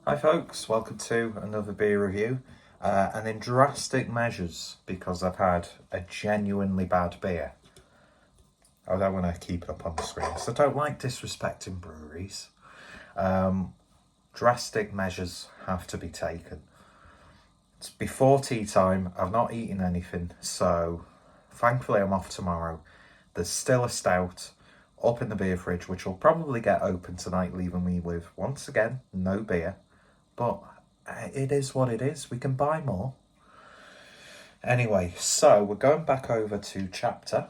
Hi folks, welcome to another beer review, and in drastic measures because I've had a genuinely bad beer. I don't want to keep it up on the screen, so I don't like disrespecting breweries. Drastic measures have to be taken. It's before tea time, I've not eaten anything, so thankfully I'm off tomorrow. There's still a stout up in the beer fridge, which will probably get open tonight, leaving me with, once again, no beer. But it is what it is. We can buy more. Anyway, so we're going back over to chapter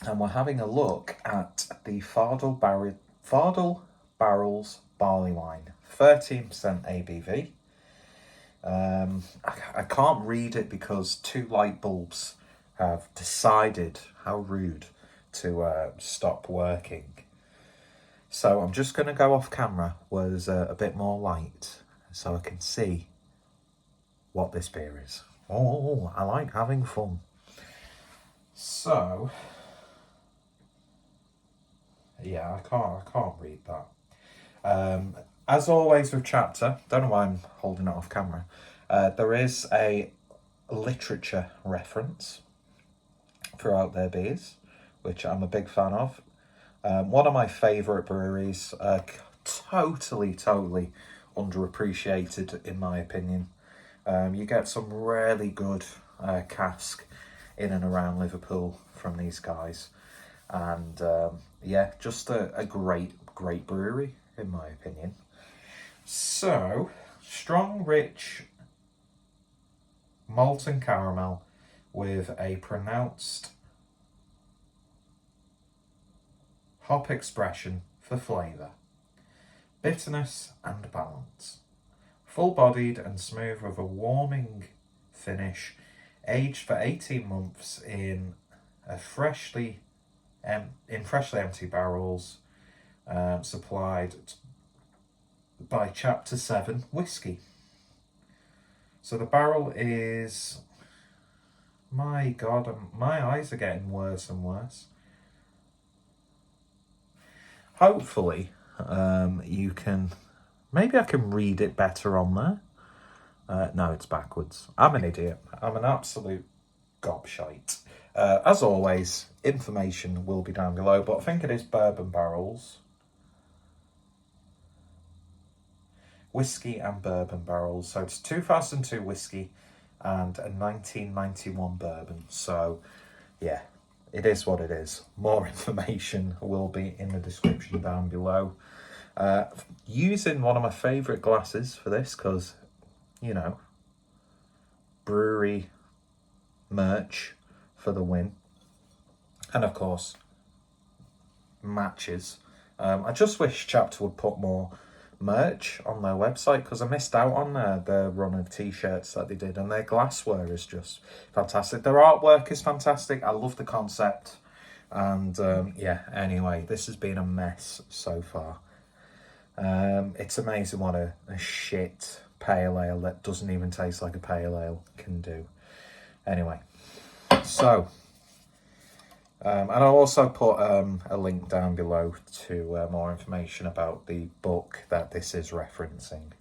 and we're having a look at the Fardel Barrels Barley Wine. 13% ABV. I can't read it because two light bulbs have decided, how rude, to stop working. So I'm just going to go off camera where there's a bit more light so I can see what this beer is. Oh, I like having fun. So, yeah, I can't read that. As always with chapter, don't know why I'm holding it off camera, there is a literature reference throughout their beers, which I'm a big fan of. One of my favourite breweries, totally underappreciated in my opinion. You get some really good cask in and around Liverpool from these guys, and yeah, just a great brewery in my opinion. So, strong, rich malt and caramel with a pronounced hop expression for flavour, bitterness and balance. Full-bodied and smooth with a warming finish, aged for 18 months in freshly empty barrels, supplied by Chapter 7 Whisky. So the barrel is, my God, my eyes are getting worse and worse. Hopefully, you can, maybe I can read it better on there. No, it's backwards. I'm an idiot. I'm an absolute gobshite. As always, information will be down below, but I think it is Bourbon Barrels. Whisky and Bourbon Barrels. So it's 2002 Whisky and a 1991 Bourbon. So, yeah. It is what it is. More information will be in the description down below. Using one of my favourite glasses for this because, you know, brewery merch for the win. And of course, matches. I just wish Chapter would put more merch on their website because I missed out on their run of t-shirts that they did, and their glassware is just fantastic. Their artwork is fantastic. I love the concept, and yeah, anyway, this has been a mess so far. It's amazing what a shit pale ale that doesn't even taste like a pale ale can do. Anyway, so and I'll also put a link down below to more information about the book that this is referencing.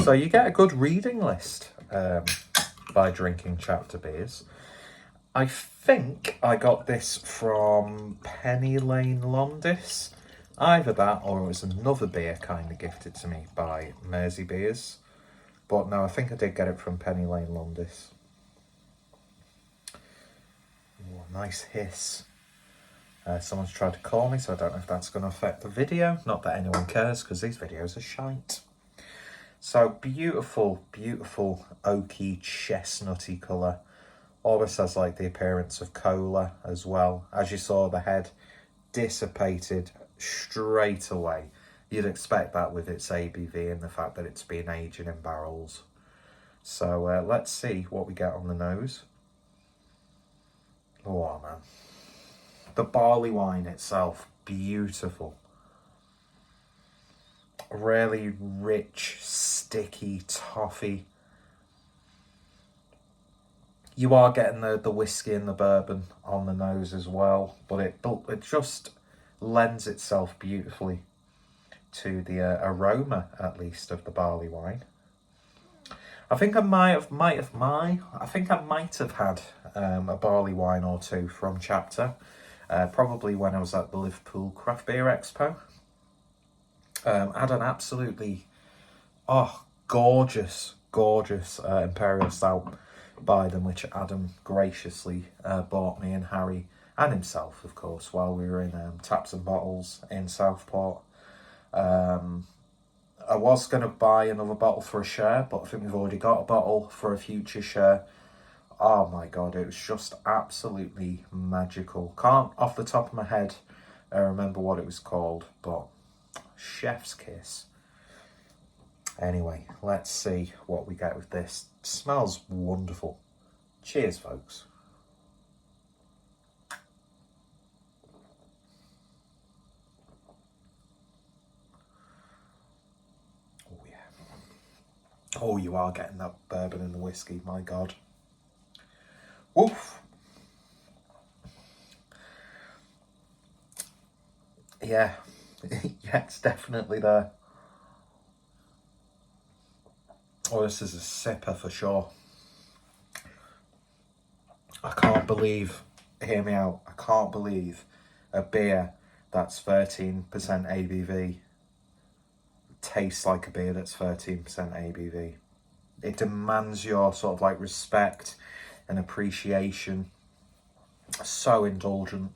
So you get a good reading list by drinking Chapter beers. I think I got this from Penny Lane Londis. Either that or it was another beer kind of gifted to me by Mersey Beers. But no, I think I did get it from Penny Lane Londis. Nice hiss. Someone's tried to call me, so I don't know if that's going to affect the video. Not that anyone cares, because these videos are shite. So, beautiful oaky, chestnutty colour. Almost has like the appearance of cola as well. As you saw, the head dissipated straight away. You'd expect that with its ABV and the fact that it's been aging in barrels. So, let's see what we get on the nose. Oh man, the barley wine itself, beautiful. Really rich, sticky toffee. You are getting the whiskey and the bourbon on the nose as well, but it just lends itself beautifully to the aroma, at least, of the barley wine. I think I might have had a barley wine or two from Chapter, probably when I was at the Liverpool Craft Beer Expo. Had an absolutely gorgeous Imperial Stout by them, which Adam graciously bought me and Harry and himself, of course, while we were in Taps and Bottles in Southport. I was going to buy another bottle for a share, but I think we've already got a bottle for a future share. Oh my god, it was just absolutely magical. Can't, off the top of my head, remember what it was called, but chef's kiss. Anyway, let's see what we get with this. It smells wonderful. Cheers, folks. Oh, you are getting that bourbon in the whiskey, my god. Woof. Yeah, yeah, it's definitely there. Oh, this is a sipper for sure. I can't believe, hear me out, I can't believe a beer that's 13% ABV tastes like a beer that's 13% ABV. It demands your sort of like respect and appreciation. So indulgent.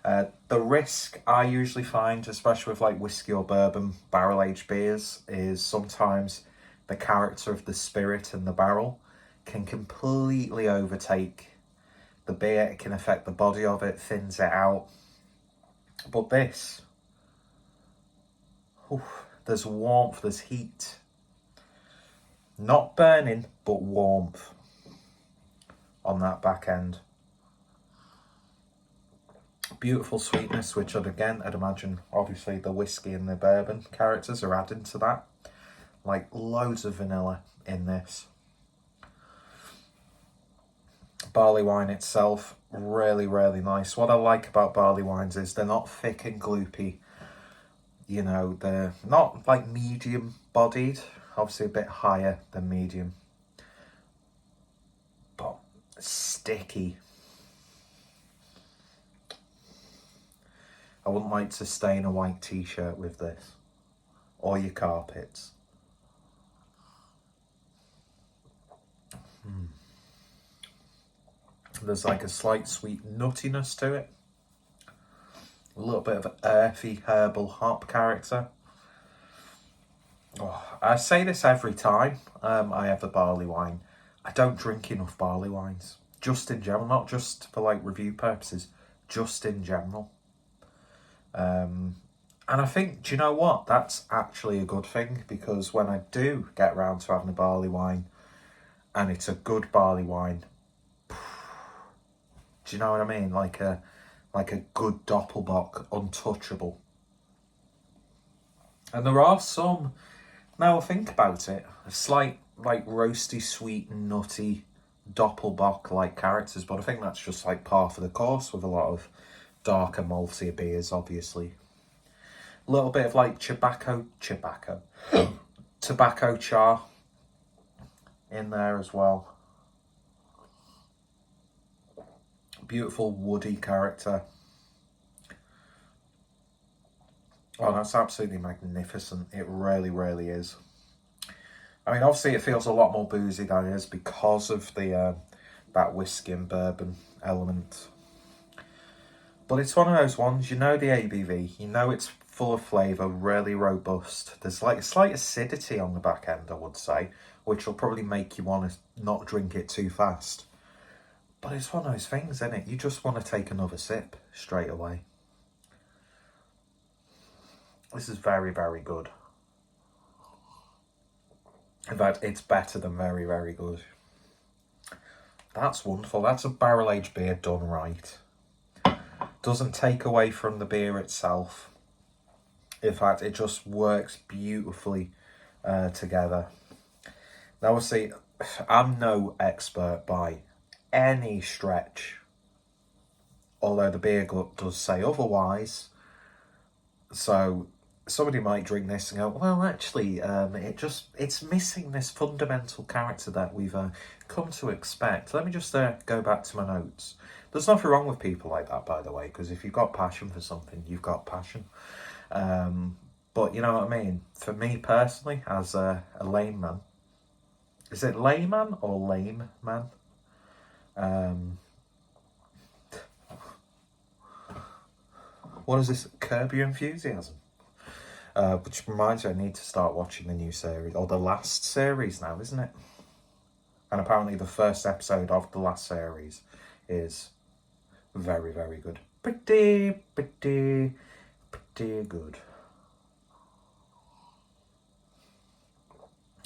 The risk I usually find, especially with like whiskey or bourbon barrel aged beers, is sometimes the character of the spirit in the barrel can completely overtake the beer. It can affect the body of it, thins it out. But this, there's warmth, there's heat. Not burning, but warmth on that back end. Beautiful sweetness, which I'd imagine, obviously, the whiskey and the bourbon characters are adding to that. Like, loads of vanilla in this. Barley wine itself, really, really nice. What I like about barley wines is they're not thick and gloopy. You know, they're not like medium bodied, obviously a bit higher than medium, but sticky. I wouldn't like to stain a white t-shirt with this, or your carpets. There's like a slight sweet nuttiness to it. A little bit of an earthy herbal hop character. Oh, I say this every time I have a barley wine. I don't drink enough barley wines. Just in general, not just for like review purposes, just in general. And I think, do you know what? That's actually a good thing, because when I do get around to having a barley wine, and it's a good barley wine, do you know what I mean? Like a good Doppelbock, untouchable. And there are some, now I think about it, a slight like roasty, sweet, nutty Doppelbock like characters, but I think that's just like par for the course with a lot of darker, maltier beers, obviously. A little bit of like tobacco char in there as well. Beautiful woody character. Oh, that's absolutely magnificent. It really, really is. I mean, obviously it feels a lot more boozy than it is because of the that whiskey and bourbon element. But it's one of those ones, you know the ABV, you know it's full of flavour, really robust. There's like a slight acidity on the back end, I would say, which will probably make you want to not drink it too fast. But it's one of those things, isn't it? You just want to take another sip straight away. This is very, very good. In fact, it's better than very, very good. That's wonderful. That's a barrel-aged beer done right. Doesn't take away from the beer itself. In fact, it just works beautifully together. Now, obviously, I'm no expert by any stretch, although the beer gut does say otherwise. So somebody might drink this and go, well, actually, it's missing this fundamental character that we've come to expect. Let me just go back to my notes. There's nothing wrong with people like that, by the way, because if you've got passion for something, you've got passion. But you know what I mean? For me personally, as a layman, is it layman or lame man? What is this? Curb Your Enthusiasm. Which reminds me, I need to start watching the new series, or the last series now, isn't it? And apparently the first episode of the last series is very, very good. Pretty good.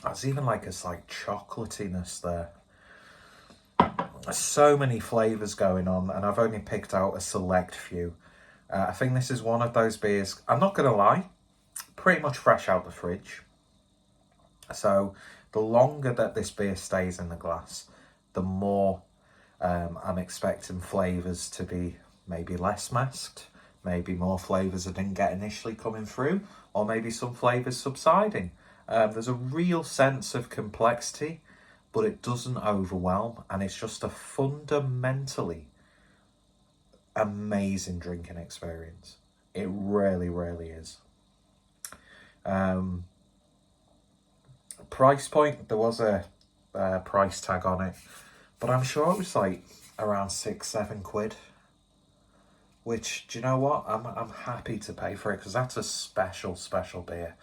There's even like a slight chocolatiness there. There's so many flavours going on, and I've only picked out a select few. I think this is one of those beers, I'm not going to lie, pretty much fresh out the fridge. So the longer that this beer stays in the glass, the more I'm expecting flavours to be maybe less masked, maybe more flavours I didn't get initially coming through, or maybe some flavours subsiding. There's a real sense of complexity, but it doesn't overwhelm, and it's just a fundamentally amazing drinking experience. It really, really is. Price point, there was a price tag on it, but I'm sure it was like around £6-7, which, do you know what, I'm happy to pay for it, because that's a special beer.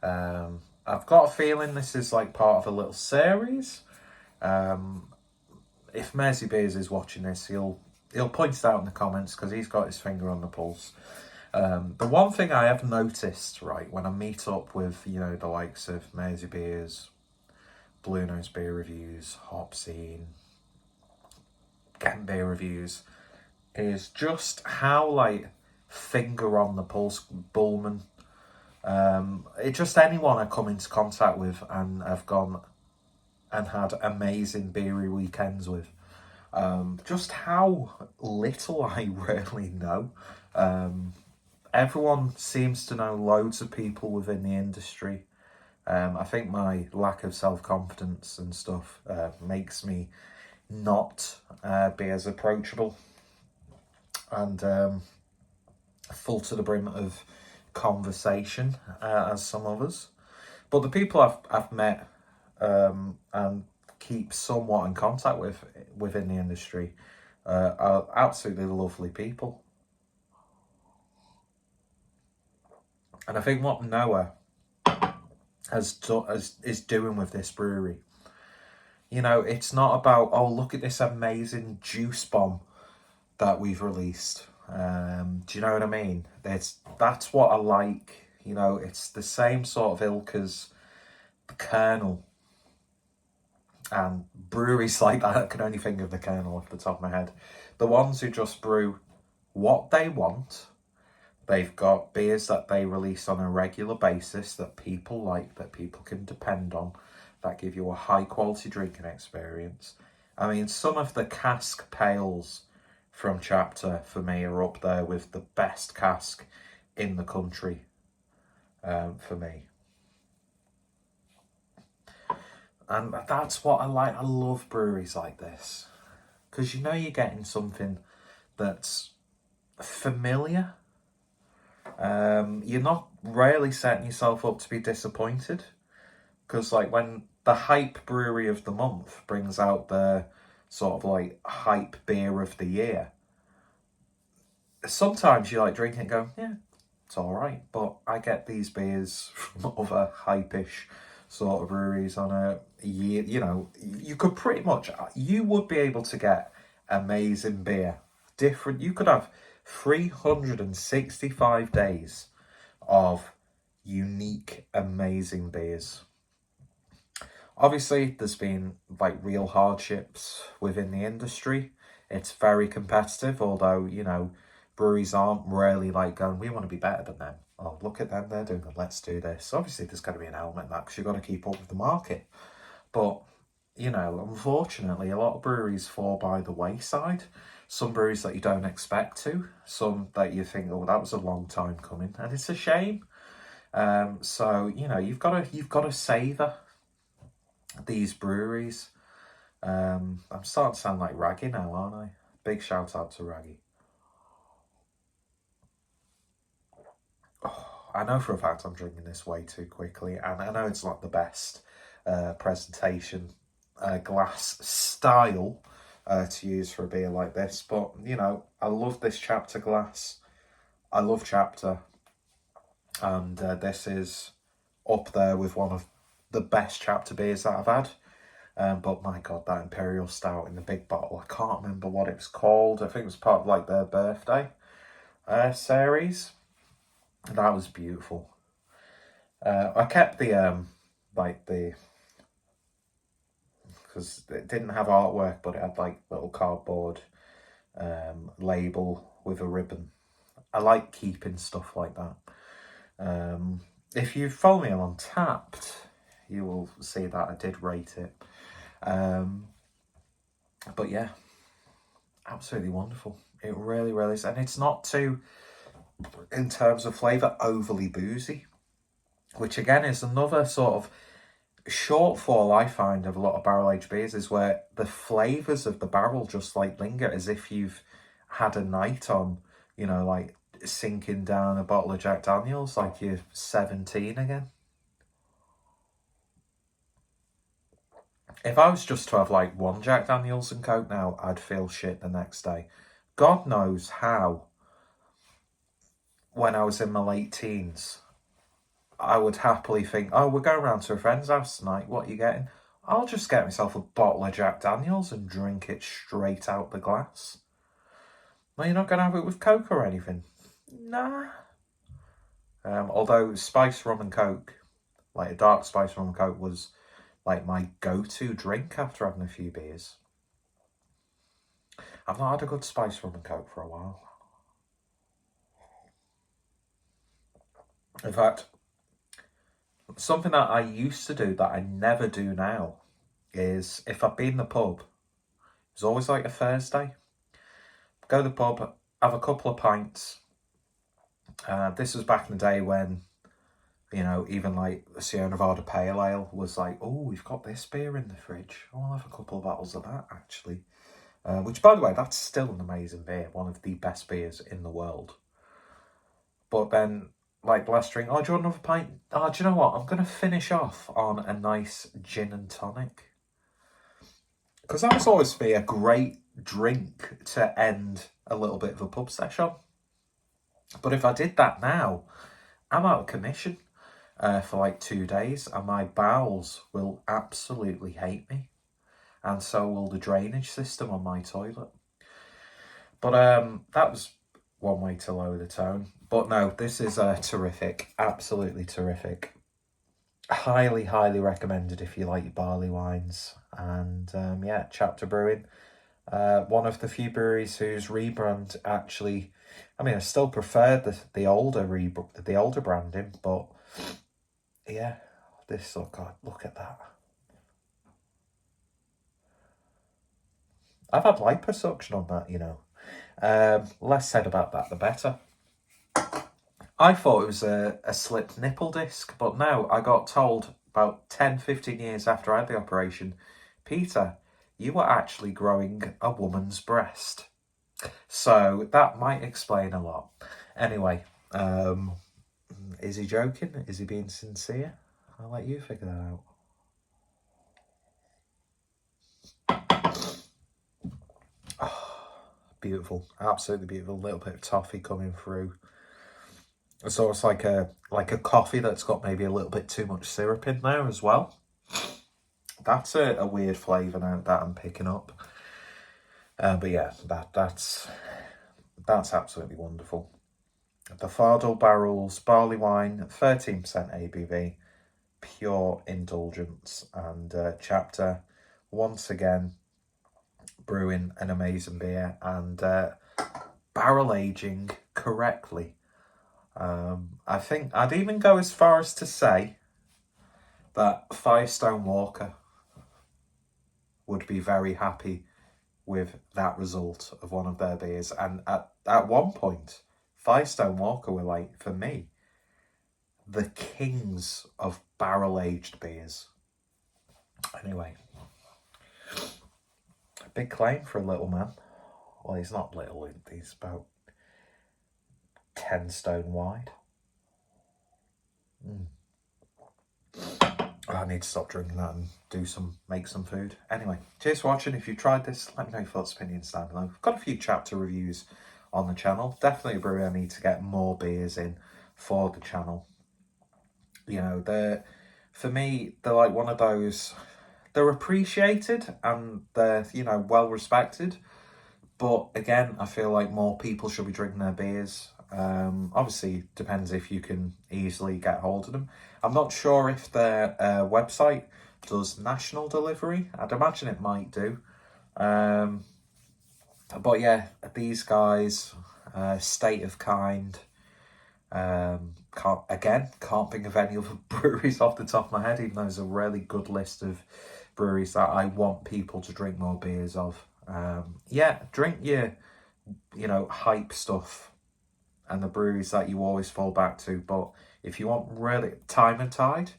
I've got a feeling this is like part of a little series. If Mersey Beers is watching this, he'll point it out in the comments, because he's got his finger on the pulse. The one thing I have noticed, right, when I meet up with, you know, the likes of Mersey Beers, Blue Nose Beer Reviews, Hop Scene, Kent Beer Reviews, is just how, like, finger on the pulse, Bullman, it's just anyone I come into contact with and have gone and had amazing beery weekends with. Just how little I really know. Everyone seems to know loads of people within the industry. I think my lack of self-confidence and stuff makes me not be as approachable and full to the brim of conversation as some others. But the people I've met and keep somewhat in contact with within the industry are absolutely lovely people. And I think what Noah is doing with this brewery, you know, it's not about, oh, look at this amazing juice bomb that we've released. Do you know what I mean? That's what I like. You know, it's the same sort of ilk as the Colonel. And breweries like that, I can only think of the Colonel off the top of my head. The ones who just brew what they want. They've got beers that they release on a regular basis that people like, that people can depend on, that give you a high quality drinking experience. I mean, some of the cask pales from Chapter for me are up there with the best cask in the country for me. And that's what I like. I love breweries like this, because you know you're getting something that's familiar. You're not really setting yourself up to be disappointed, because like when the hype brewery of the month brings out the sort of like hype beer of the year, sometimes you like drinking and go, yeah, it's all right. But I get these beers from other hype-ish sort of breweries on a year. You know, you could pretty much, you would be able to get amazing beer. Different, you could have 365 days of unique, amazing beers. Obviously, there's been like real hardships within the industry. It's very competitive, although, you know, breweries aren't really like going, we want to be better than them. Oh, look at them, they're doing it, let's do this. Obviously, there's got to be an element of that, because you've got to keep up with the market. But, you know, unfortunately, a lot of breweries fall by the wayside. Some breweries that you don't expect to. Some that you think, oh, that was a long time coming. And it's a shame, So you know you've got to savour these breweries. I'm starting to sound like Raggy now, aren't I? Big shout out to Raggy. Oh, I know for a fact I'm drinking this way too quickly, and I know it's not the best presentation glass style to use for a beer like this, but you know, I love this chapter glass. I love chapter, and this is up there with one of the best chapter beers that I've had. But my god, that Imperial Stout in the big bottle, I can't remember what it was called. I think it was part of like their birthday series. That was beautiful. I kept the because it didn't have artwork, but it had like little cardboard label with a ribbon. I like keeping stuff like that. If you follow me on Untappd, you will see that I did rate it. But yeah, absolutely wonderful. It really, really is. And it's not too, in terms of flavour, overly boozy, which again is another sort of shortfall I find of a lot of barrel aged beers, is where the flavours of the barrel just like linger as if you've had a night on, you know, like sinking down a bottle of Jack Daniels like you're 17 again. If I was just to have like one Jack Daniels and Coke now, I'd feel shit the next day. God knows how, when I was in my late teens, I would happily think, oh, we're going round to a friend's house tonight, what are you getting? I'll just get myself a bottle of Jack Daniels and drink it straight out the glass. Well, you're not going to have it with Coke or anything? Nah. Although spice rum and Coke, like a dark spice rum and Coke, was like my go-to drink after having a few beers. I've not had a good spice rum and Coke for a while. In fact, something that I used to do that I never do now is, if I've been in the pub, it's always like a Thursday, go to the pub, have a couple of pints. This was back in the day when, you know, even like the Sierra Nevada Pale Ale was like, oh, we've got this beer in the fridge. I'll have a couple of bottles of that, actually. Which, by the way, that's still an amazing beer. One of the best beers in the world. But then, like, last drink, oh, do you want another pint? Oh, do you know what? I'm going to finish off on a nice gin and tonic. Because that was always be a great drink to end a little bit of a pub session. But if I did that now, I'm out of commission for like 2 days, and my bowels will absolutely hate me. And so will the drainage system on my toilet. But that was one way to lower the tone. But no, this is terrific. Absolutely terrific. Highly, highly recommended if you like your barley wines. And yeah, Chapter Brewing. One of the few breweries whose rebrand actually, I mean, I still prefer the older branding, but yeah, this, oh God, look at that. I've had liposuction on that, you know. Less said about that, the better. I thought it was a slipped nipple disc, but no, I got told about 10, 15 years after I had the operation, Peter, you were actually growing a woman's breast. So that might explain a lot. Anyway, is he joking? Is he being sincere? I'll let you figure that out. Oh, beautiful, absolutely beautiful. A little bit of toffee coming through. So it's like a coffee that's got maybe a little bit too much syrup in there as well. That's a weird flavour now that I'm picking up. But yeah, that's absolutely wonderful. The Fardel barrels, barley wine, 13% ABV, pure indulgence, and Chapter, once again, brewing an amazing beer and barrel aging correctly. I think I'd even go as far as to say that Firestone Walker would be very happy with that result of one of their beers. And at one point, Firestone Walker were like, for me, the kings of barrel-aged beers. Anyway, a big claim for a little man. Well, he's not little, he's about 10 stone wide. I need to stop drinking that and make some food. Anyway, cheers for watching. If you tried this, let me know your thoughts, opinions down below. I've got a few chapter reviews on the channel. Definitely a brewery I need to get more beers in for the channel. You know, for me, they're like one of those, they're appreciated and they're, you know, well respected. But again, I feel like more people should be drinking their beers. Obviously, depends if you can easily get hold of them. I'm not sure if their website does national delivery. I'd imagine it might do. But yeah, these guys, State of Kind. Can't think of any other breweries off the top of my head, even though there's a really good list of breweries that I want people to drink more beers of. Yeah, drink your, you know, hype stuff and the breweries that you always fall back to. But if you want really Untappd,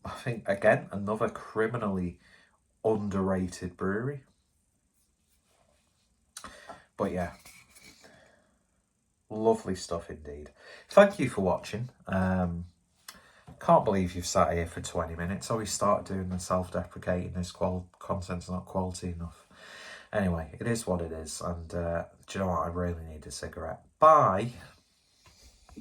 I think, again, another criminally underrated brewery. But yeah, lovely stuff indeed. Thank you for watching. Can't believe you've sat here for 20 minutes. I always start doing the self-deprecating, this content's not quality enough. Anyway, it is what it is. And do you know what? I really need a cigarette. Bye.